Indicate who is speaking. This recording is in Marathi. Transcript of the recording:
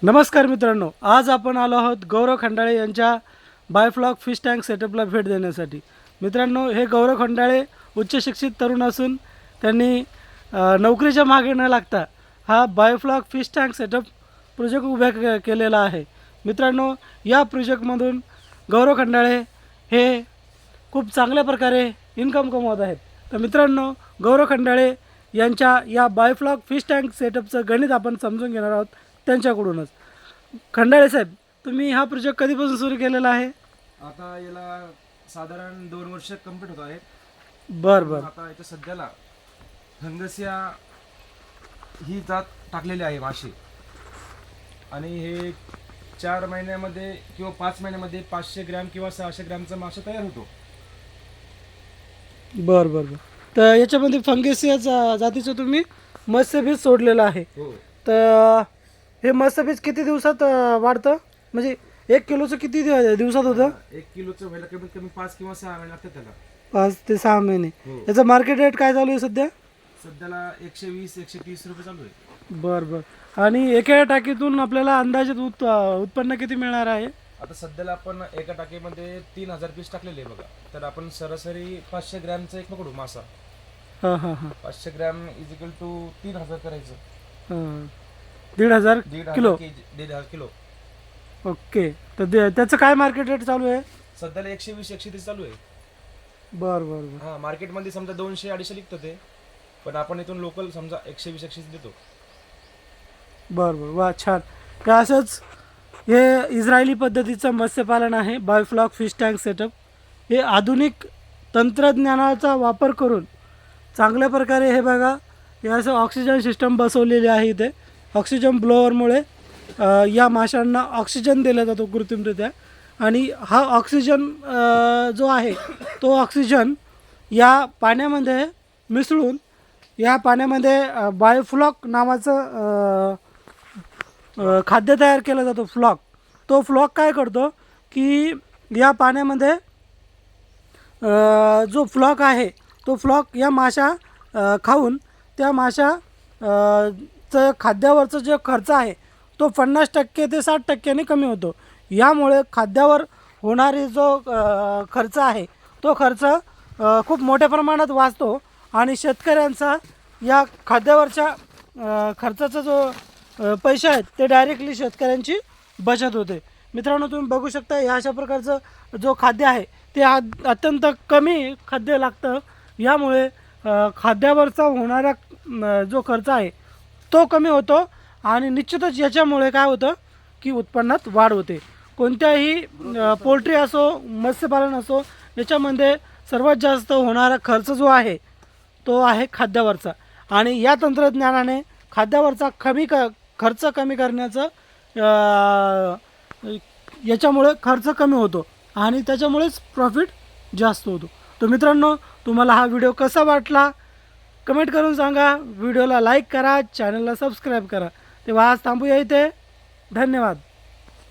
Speaker 1: नमस्कार मित्रांनो, आज आपण आलो आहोत गौरव खंडाळे यांच्या बायोफ्लॉक फिश टँक सेटअपला भेट देण्यासाठी। मित्रांनो, हे गौरव खंडाळे उच्च शिक्षित तरुण असून त्यांनी नोकरीच्या मागे न लागता हा biofloc fish tank setup project उभा केलेला आहे। मित्रांनो, या प्रोजेक्टमधून गौरव खंडाळे हे खूप चांगल्या प्रकारे इन्कम कमवत आहेत। तर मित्रांनो, गौरव खंडाळे यांच्या या बायोफ्लॉक फिश टँक सेटअपचं गणित आपण समजून घेणार आहोत त्यांच्याकडूनच। खंडाळे साहेब, तुम्ही हा प्रोजेक्ट कधीपासून सुरू केलेला आहे?
Speaker 2: आता याला साधारण 2 वर्ष कंप्लीट होत आहेत।
Speaker 1: बरं
Speaker 2: आता याच्या सध्याला फंगसिया ही जात टाकलेली आहे मासे, आणि हे 4 महिन्यामध्ये किंवा 5 महिन्यामध्ये 500 ग्रॅम किंवा 600 ग्रॅमचा मासा तयार होतो।
Speaker 1: बरं तर याच्यामध्ये फंगेसिया जातीचं तुम्ही मत्स्यबीज सोडलेलं आहे।
Speaker 2: हो,
Speaker 1: तर हे मत्स्यबीज किती दिवसात वाढतं? म्हणजे 1 किलोचं किती दिवसात होतं?
Speaker 2: 1 किलोचं व्हायला कमीत कमी 5 किंवा 6 महिने लागतात त्याला।
Speaker 1: 5 ते 6 महिने।
Speaker 2: हो.
Speaker 1: याचं मार्केट रेट काय चालू आहे सध्या?
Speaker 2: सध्याला 120-130 रुपये चालू आहे।
Speaker 1: बरं आणि एका टाकीतून आपल्याला अंदाजित उत्पन्न किती मिळणार आहे?
Speaker 2: आता सध्याला आपण एका टाकीमध्ये 3000 पीस टाकलेले आहे बघा। तर आपण सरासरी 500 ग्रॅमचा एक पकडू मासा।
Speaker 1: हां
Speaker 2: 500 ग्रॅम इज इक्वल टू 3000 करायचं।
Speaker 1: 1,500 किलो।
Speaker 2: 1,500 किलो।
Speaker 1: ओके, तर त्याचं काय मार्केट रेट चालू आहे?
Speaker 2: सध्याला 120-130 चालू आहे।
Speaker 1: बरं
Speaker 2: हा, मार्केटमध्ये समजा 200-250 लिखतं ते, पण आपण इथून लोकल समजा 120-130 देतो।
Speaker 1: बरं वा, छान। तर असंच हे इस्रायली पद्धतीचं मत्स्यपालन आहे बायोफ्लॉक फिश टँक सेटअप। हे आधुनिक तंत्रज्ञानाचा वापर करून चांगल्या प्रकारे हे बघा, हे असं ऑक्सिजन सिस्टम बसवलेली आहे। इथे ऑक्सिजन ब्लोअरमुळे या माशांना ऑक्सिजन दिला जातो कृत्रिमरित्या, आणि हा ऑक्सिजन जो आहे तो ऑक्सिजन या पाण्यामध्ये मिसळून या पाण्यामध्ये बायोफ्लॉक नावाचं खाद्य तयार केलं जातं, फ्लॉक। तो फ्लॉक काय करतो की या पाण्यामध्ये जो फ्लॉक आहे तो फ्लॉक या माशा खाऊन त्या माशा चं खाद्यावरचा जो खर्च आहे तो 50% ते 60% कमी होतो। यामुळे खाद्यावर होणारी जो खर्च आहे तो खर्च खूप मोठ्या प्रमाणात वाचतो, आणि शेतकऱ्यांचा या खाद्यावरच्या खर्चाचा जो पैसे आहेत ते डायरेक्टली शेतकऱ्यांची बचत होते। मित्रांनो, तुम्ही बघू शकता या अशा प्रकारचं जो खाद्य आहे ते अत्यंत कमी खाद्य लागतं। यामुळे खाद्यावरचा होणारा जो खर्च आहे तो कमी होतो, आणि निश्चितच याच्यामुळे काय होतं की उत्पन्नात वाढ होते। कोणत्याही पोल्ट्री असो, मत्स्यपालन असो, याच्यामध्ये सर्वात जास्त होणारा खर्च जो आहे तो आहे खाद्यावरचा, आणि या तंत्रज्ञानाने खाद्यावरचा खर्च कमी करण्याचं याच्यामुळे खर्च कमी होतो, आणि त्याच्यामुळेच प्रॉफिट जास्त होतो। तर मित्रांनो, तुम्हाला हा व्हिडिओ कसा वाटला कमेंट करून सांगा। व्हिडिओला लाईक करा, चॅनलला सबस्क्राईब करा। तेव्हा आज थांबूया इथे। धन्यवाद।